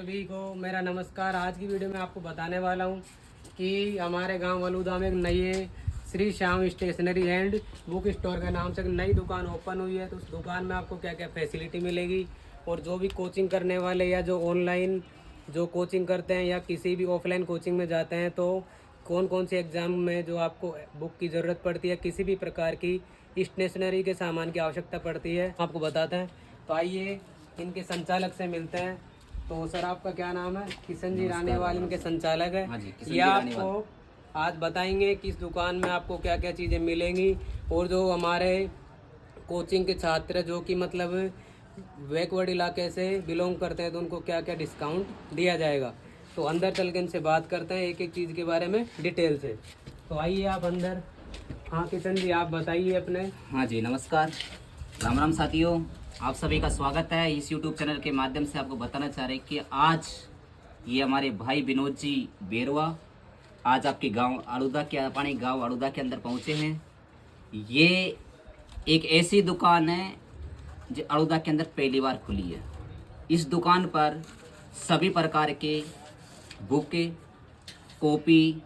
सभी को मेरा नमस्कार। आज की वीडियो में आपको बताने वाला हूं कि हमारे गांव वलूदा में एक नई Shri Shyam stationery and book store के नाम से एक नई दुकान ओपन हुई है। तो उस दुकान में आपको क्या क्या फैसिलिटी मिलेगी और जो भी कोचिंग करने वाले या जो ऑनलाइन जो कोचिंग करते हैं या किसी भी ऑफलाइन कोचिंग में जाते हैं तो कौन कौन से एग्ज़ाम में जो आपको बुक की ज़रूरत पड़ती है, किसी भी प्रकार की स्टेशनरी के सामान की आवश्यकता पड़ती है, आपको बताते हैं। तो आइए इनके संचालक से मिलते हैं। तो सर आपका क्या नाम है? किशन जी रानीवाल इनके संचालक है। हाँ जी, किशन ये जी आपको आज बताएंगे कि इस दुकान में आपको क्या क्या चीज़ें मिलेंगी और जो हमारे कोचिंग के छात्र जो कि मतलब बैकवर्ड इलाके से बिलोंग करते हैं तो उनको क्या क्या डिस्काउंट दिया जाएगा। तो अंदर चल के इनसे बात करते हैं एक एक चीज़ के बारे में डिटेल से। तो आइए आप अंदर। हाँ किशन जी आप बताइए अपने। हाँ जी, नमस्कार, राम राम साथियों। आप सभी का स्वागत है। इस YouTube चैनल के माध्यम से आपको बताना चाह रहे हैं कि आज ये हमारे भाई विनोद जी बेरवा आज आपके गांव अड़ूदा के पानी गांव अड़ूदा के अंदर पहुंचे हैं। ये एक ऐसी दुकान है जो अड़ूदा के अंदर पहली बार खुली है। इस दुकान पर सभी प्रकार के बुक, कॉपी,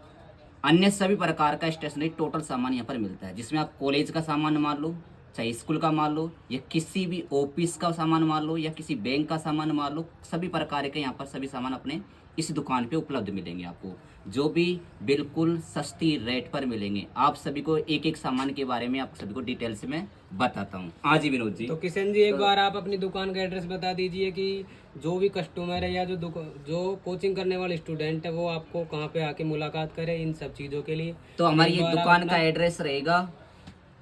अन्य सभी प्रकार का स्टेशनरी टोटल सामान यहाँ पर मिलता है, जिसमें आप कॉलेज का सामान मान लो, चाहे स्कूल का मान लो, या किसी भी ऑफिस का सामान मान लो, या किसी बैंक का सामान मान लो, सभी प्रकार के यहाँ पर सभी सामान अपने इस दुकान पे उपलब्ध मिलेंगे आपको, जो भी बिल्कुल सस्ती रेट पर मिलेंगे। आप सभी को एक एक सामान के बारे में आप सभी को डिटेल से मैं बताता हूँ। हाँ जी विनोद जी। तो किशन जी एक बार आप अपनी दुकान का एड्रेस बता दीजिए कि जो भी कस्टमर है या जो कोचिंग करने वाले स्टूडेंट है वो आपको कहाँ पे आके मुलाकात करे इन सब चीज़ों के लिए। तो हमारी एक ये बार आप दुकान का अपना। एड्रेस रहेगा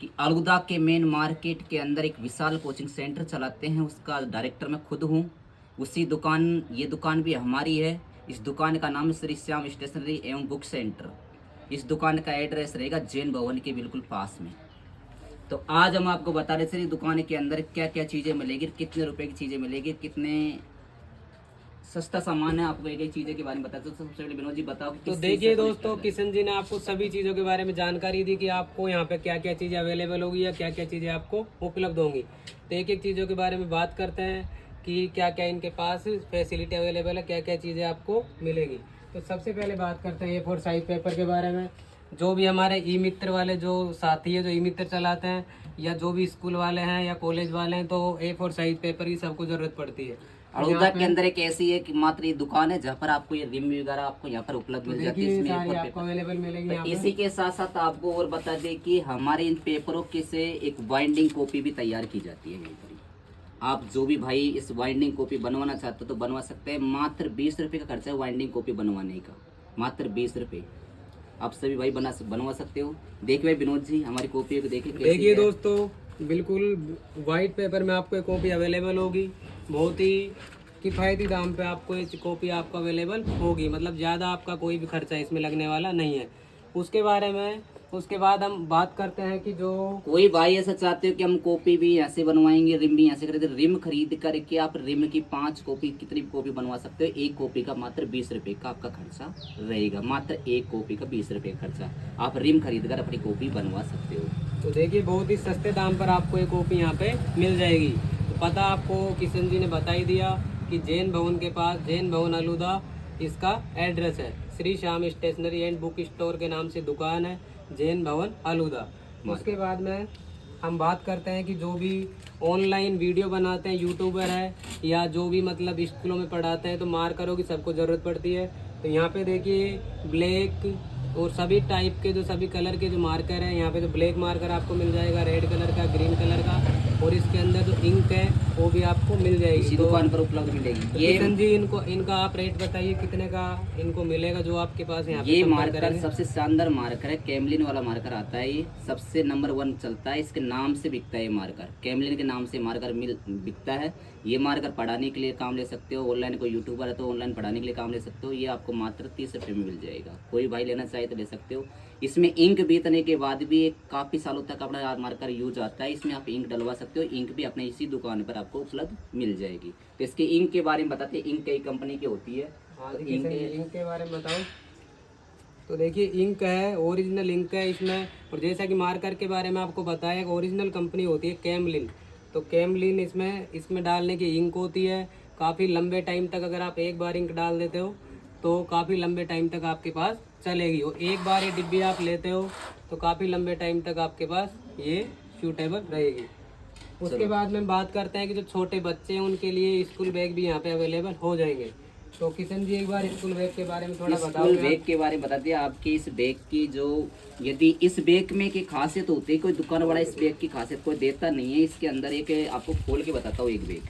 कि अड़ूदा के मेन मार्केट के अंदर एक विशाल कोचिंग सेंटर चलाते हैं, उसका डायरेक्टर मैं खुद हूँ। उसी दुकान ये दुकान भी हमारी है। इस दुकान का नाम श्री श्याम स्टेशनरी एवं बुक सेंटर। इस दुकान का एड्रेस रहेगा जैन भवन के बिल्कुल पास में। तो आज हम आपको बता रहे थे दुकान के अंदर क्या क्या चीज़ें मिलेगी, कितने रुपए की चीज़ें मिलेगी, कितने सस्ता सामान है। आपको एक एक चीज़ें के बारे में बताते। तो सबसे पहले विनोद जी बताओ कि तो किस चीज़ देखिए से दोस्तों कनेक्ट किशन जी ने आपको सभी चीज़ों के बारे में जानकारी दी कि आपको यहाँ पे क्या क्या चीज़ें अवेलेबल होगी या क्या क्या चीज़ें आपको उपलब्ध होंगी। तो एक एक चीज़ों के बारे में बात करते हैं कि क्या क्या इनके पास फैसिलिटी अवेलेबल है, क्या क्या चीज़ें आपको मिलेगी। तो सबसे पहले बात करते हैं A4 साइज पेपर के बारे में। जो भी हमारे ई मित्र वाले जो साथी है जो ई मित्र चलाते हैं या जो भी स्कूल वाले हैं या कॉलेज वाले हैं तो A4 साइज पेपर की सबको ज़रूरत पड़ती है। अड़ूदा के अंदर एक ऐसी है कि मात्र ये दुकान है जहाँ पर आपको ये रिम वगैरह आपको यहाँ पर उपलब्ध मिल जाती है। इसमें सारी A4 आपको अवेलेबल मिलेगी तो यहाँ पे। इसी के साथ साथ आपको और बता दें कि हमारे इन पेपरों के से एक बाइंडिंग कॉपी भी तैयार की जाती है यहीं पर ही। आप जो भी भाई इस बाइंडिंग कॉपी बनवाना चाहते हो तो बनवा सकते हैं। मात्र 20 रुपये का खर्चा है बाइंडिंग कॉपी बनवाने का, मात्र 20 रुपये। आप सभी भाई बनवा सकते हो। देखिए भाई विनोद जी हमारी कॉपी को देखिए दोस्तों बिल्कुल वाइट पेपर में आपको एक कॉपी अवेलेबल होगी। बहुत ही किफ़ायती दाम पे आपको ये कॉपी आपको अवेलेबल होगी, मतलब ज़्यादा आपका कोई भी खर्चा इसमें लगने वाला नहीं है। उसके बारे में उसके बाद हम बात करते हैं कि जो कोई भाई ऐसा चाहते हो कि हम कॉपी भी ऐसे बनवाएंगे, रिम भी ऐसे खरीदे, रिम खरीद करके आप रिम की 5 कॉपी कितनी कॉपी बनवा सकते हो। एक कॉपी का मात्र 20 रुपये का आपका खर्चा रहेगा, मात्र एक कॉपी का 20 रुपये का खर्चा। आप रिम खरीद कर अपनी कॉपी बनवा सकते हो। तो देखिए बहुत ही सस्ते दाम पर आपको ये कॉपी यहाँ पे मिल जाएगी। तो पता आपको किशन जी ने बता ही दिया कि जैन भवन के पास, जैन भवन अड़ूदा इसका एड्रेस है। Shri Shyam stationery and book store के नाम से दुकान है, जैन भवन अड़ूदा। उसके बाद में हम बात करते हैं कि जो भी ऑनलाइन वीडियो बनाते हैं, यूट्यूबर है या जो भी मतलब स्कूलों में पढ़ाते हैं तो मार्करों की सबको ज़रूरत पड़ती है। तो यहाँ पे देखिए ब्लैक और सभी टाइप के जो सभी कलर के जो मार्कर है, यहाँ पे जो ब्लैक मार्कर आपको मिल जाएगा, रेड कलर का, ग्रीन कलर का, और इसके अंदर जो इंक है वो भी आपको मिल जाएगी। इसी दुकान पर उपलब्ध मिलेगी। ये किशन जी इनका आप रेट बताइए कितने का इनको मिलेगा जो आपके पास यहाँ पे ये संपर्क मार्कर करेंगे। सबसे शानदार मार्कर है, कैमलिन वाला मार्कर आता है। ये सबसे नंबर 1 चलता है, इसके नाम से बिकता है। ये मार्कर कैमलिन के नाम से मार्कर बिकता है। ये मार्कर पढ़ाने के लिए काम ले सकते हो। ऑनलाइन कोई यूट्यूबर है तो ऑनलाइन पढ़ाने के लिए काम ले सकते हो। ये आपको मात्र 30 रुपये में मिल जाएगा। कोई भाई लेना चाहे तो ले सकते हो। इसमें इंक बीतने के बाद भी एक काफ़ी सालों तक अपना मार्कर यूज आता है। इसमें आप इंक डलवा सकते हो। इंक भी अपने इसी दुकान पर आपको उपलब्ध मिल जाएगी। तो इसके इंक के बारे में बताते हैं। इंक कई कंपनी की होती है। हाँ तो जी इंक के बारे में बताओ। तो देखिए इंक है, ओरिजिनल इंक है इसमें। और जैसा कि मार्कर के बारे में आपको बताया, एक ओरिजिनल कंपनी होती है कैमलिन। तो कैमलिन इसमें डालने की इंक होती है, काफ़ी लंबे टाइम तक अगर आप एक बार इंक डाल देते हो तो काफ़ी लंबे टाइम तक आपके पास चलेगी। और एक बार ये डिब्बी आप लेते हो तो काफ़ी लंबे टाइम तक आपके पास ये सूटेबल रहेगी। उसके बाद में बात करते हैं कि जो छोटे बच्चे हैं उनके लिए स्कूल बैग भी यहाँ पे अवेलेबल हो जाएंगे। तो किशन जी एक बार स्कूल बैग के बारे में थोड़ा स्कूल बताओ। बैग के बारे में बता दिया आपके इस बैग की जो, यदि इस बैग में की खासियत होती है, कोई दुकान वाला इस बैग की खासियत कोई देता नहीं है। इसके अंदर एक आपको खोल के बताता हूँ एक बैग।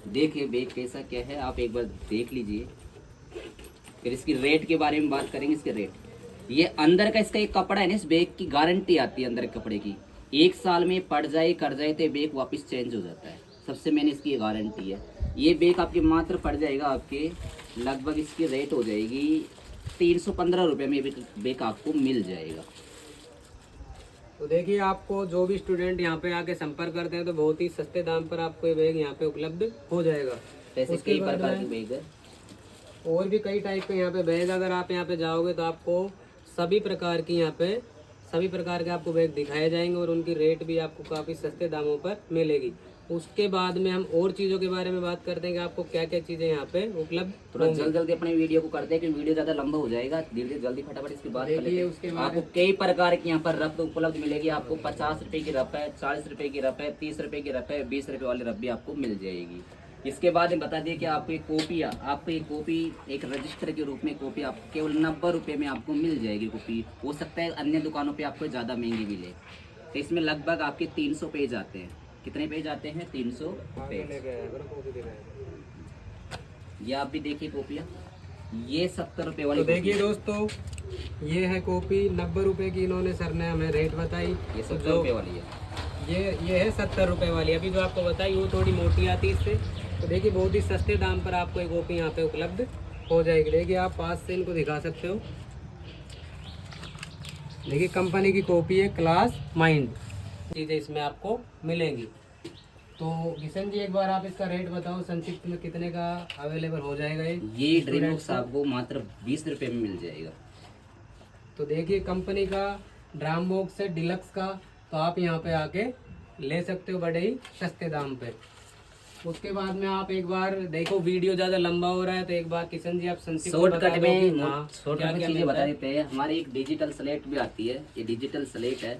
देखिए बैग कैसा क्या है, आप एक बार देख लीजिए। फिर इसकी रेट के बारे में बात करेंगे। इसके रेट, ये अंदर का इसका एक कपड़ा है ना, इस बैग की गारंटी आती है अंदर के कपड़े की। 1 साल में पड़ जाए कर जाए तो बैग वापस चेंज हो जाता है। सबसे मैंने इसकी ये गारंटी है। ये बैग आपके मात्र पड़ जाएगा आपके लगभग, इसकी रेट हो जाएगी 315 रुपये में बैग आपको मिल जाएगा। तो देखिए आपको जो भी स्टूडेंट यहाँ पे आके संपर्क करते हैं तो बहुत ही सस्ते दाम पर आपको ये बैग यहाँ पे उपलब्ध हो जाएगा। ऐसे उसके कई बाद प्रकार में के बैग है। और भी कई टाइप के यहाँ पे बैग, अगर आप यहाँ पे जाओगे तो आपको सभी प्रकार की यहाँ पे सभी प्रकार के आपको बैग दिखाए जाएंगे और उनकी रेट भी आपको काफ़ी सस्ते दामों पर मिलेगी। उसके बाद में हम और चीज़ों के बारे में बात करते हैं कि आपको क्या क्या चीज़ें यहाँ पे उपलब्ध थोड़ा जल्दी अपने वीडियो को करते हैं क्योंकि वीडियो ज़्यादा लंबा हो जाएगा। धीरे जल्दी फटाफट इसकी बात कर लेते हैं। उसके आपको कई प्रकार की यहाँ पर रफ उपलब्ध मिलेगी। आपको 50 रुपए की रफ है, 40 रुपए की रफ है, 30 रुपए की रफ है, 20 रुपए वाली रफ भी आपको मिल जाएगी। इसके बाद में बता दिए कि आपको एक कॉपी, आपको एक कॉपी एक रजिस्टर के रूप में कॉपी आपको केवल 90 रुपये में आपको मिल जाएगी। कॉपी हो सकता है अन्य दुकानों पे आपको ज़्यादा महंगी मिले। तो इसमें लगभग आपके 300 पेज आते हैं। कितने पेज आते हैं? 300 पेज। ये आप भी देखिए कॉपियाँ, ये 70 रुपये वाली। तो देखिए दोस्तों, ये है कॉपी 90 रुपए की, इन्होंने सर ने हमें रेट बताई। ये 70 रुपये वाली है। ये है 70 रुपए वाली। अभी जो आपको बताई वो थोड़ी मोटी आती है इससे। तो देखिए बहुत ही सस्ते दाम पर आपको एक कॉपी यहाँ पे उपलब्ध हो जाएगी। देखिए आप पास से इनको दिखा सकते हो। देखिए कंपनी की कॉपी है, क्लास माइंड चीज़ें इसमें आपको मिलेंगी। तो किशन जी एक बार आप इसका रेट बताओ संक्षिप्त में, कितने का अवेलेबल हो जाएगा ये ड्रीम बॉक्स आपको मात्र 20 रुपये में मिल जाएगा। तो देखिए कंपनी का ड्राम बॉक्स है डिलक्स का, तो आप यहाँ पे आके ले सकते हो बड़े ही सस्ते दाम पे। उसके बाद में आप एक बार देखो, वीडियो ज़्यादा लंबा हो रहा है तो एक बार किशन जी आप संक्षिप्त में बता दो कि हाँ, शॉर्टकट में चीजें बता देते हैं। हमारी एक डिजिटल स्लेट भी आती है। ये डिजिटल स्लेट है,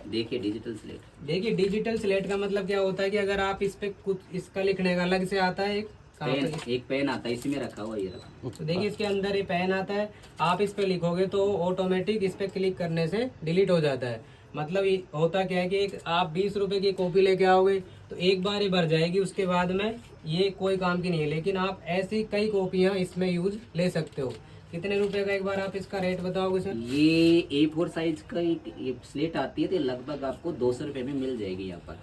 देखिए डिजिटल स्लेट। देखिए डिजिटल स्लेट का मतलब क्या होता है कि अगर आप इस पे कुछ, इसका लिखने का अलग से आता है एक पेन आता है, इसी में रखा हुआ ये रखा। तो देखिए इसके अंदर ये पेन आता है, आप इस पे लिखोगे तो ऑटोमेटिक इस पे क्लिक करने से डिलीट हो जाता है। मतलब ये होता क्या है कि एक आप 20 रुपए की कॉपी लेके आओगे तो एक बार ही भर जाएगी, उसके बाद में ये कोई काम की नहीं है। लेकिन आप ऐसी कई कॉपियाँ इसमें यूज ले सकते हो। कितने रुपए का एक बार आप इसका रेट बताओगे सर? ये A4 साइज का एक स्लेट आती है तो लगभग आपको 200 रुपये में मिल जाएगी यहाँ पर।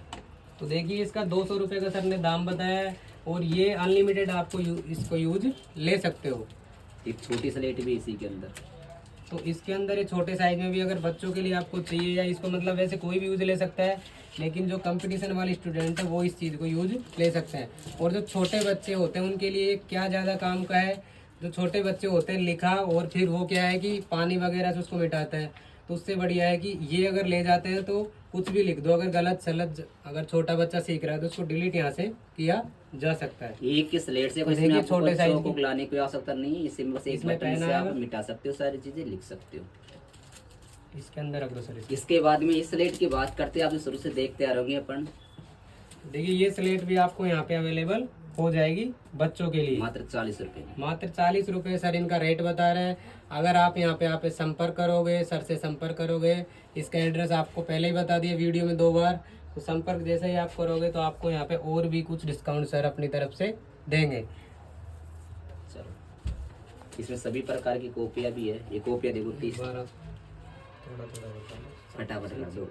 तो देखिए इसका 200 रुपये का सर ने दाम बताया है और ये अनलिमिटेड आपको इसको यूज ले सकते हो। एक छोटी स्लेट भी इसी के अंदर। तो इसके अंदर ये छोटे साइज में भी अगर बच्चों के लिए आपको चाहिए, या इसको मतलब वैसे कोई भी यूज ले सकता है, लेकिन जो कंपटीशन वाले स्टूडेंट है वो इस चीज़ को यूज ले सकते हैं। और जो छोटे बच्चे होते हैं उनके लिए क्या ज़्यादा काम का है, जो छोटे बच्चे होते हैं लिखा और फिर वो क्या है कि पानी वगैरह से उसको मिटाता है, तो उससे बढ़िया है कि ये अगर ले जाते हैं तो कुछ भी लिख दो, अगर गलत सलत अगर छोटा बच्चा सीख रहा है तो उसको डिलीट यहाँ से किया जा सकता है। एक के स्लेट से कोई इसमें आपको छोटे साइज को लाने की आवश्यकता नहीं है। इसमें बस एक बटन से आप मिटा सकते हो, सारी चीजें लिख सकते हो। इसके अंदर रख दो सर। इसके बाद में इस स्लेट की बात करते हैं, आप शुरू से देखते आ रहोगे अपन। देखिए ये स्लेट भी आपको यहाँ पे अवेलेबल हो जाएगी बच्चों के लिए मात्र 40 रुपये। मात्र 40 रुपये सर इनका रेट बता रहे हैं। अगर आप यहाँ पे संपर्क करोगे, सर से संपर्क करोगे, इसका एड्रेस आपको पहले ही बता दिया वीडियो में 2 बार। तो संपर्क जैसे ही आप करोगे तो आपको यहाँ पे और भी कुछ डिस्काउंट सर अपनी तरफ से देंगे। चलो इसमें सभी प्रकार की कॉपियाँ भी है। ये कॉपियाँ देखो 30 फटाफट कर दो।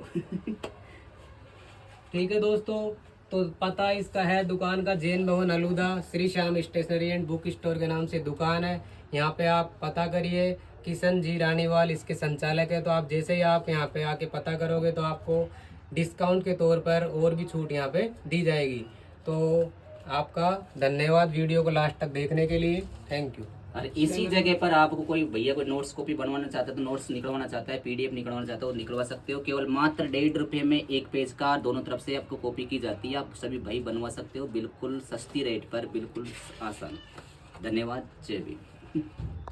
ठीक है दोस्तों, तो पता इसका है दुकान का Jain Bhavan Aluda, Shri Shyam stationery and book store के नाम से दुकान है। यहाँ पे आप पता करिए, किशन जी रानीवाल इसके संचालक है। तो आप जैसे ही आप यहाँ पे आके पता करोगे तो आपको डिस्काउंट के तौर पर और भी छूट यहाँ पे दी जाएगी। तो आपका धन्यवाद वीडियो को लास्ट तक देखने के लिए। Thank you. और इसी जगह पर आपको कोई भैया कोई नोट्स कॉपी बनवाना चाहता है तो नोट्स निकलवाना चाहता है, पीडीएफ निकलवाना चाहता है वो निकलवा सकते हो। केवल मात्र 1.5 रुपये में एक पेज का दोनों तरफ से आपको कॉपी की जाती है। आप सभी भाई बनवा सकते हो बिल्कुल सस्ती रेट पर, बिल्कुल आसान। धन्यवाद। जय भीम।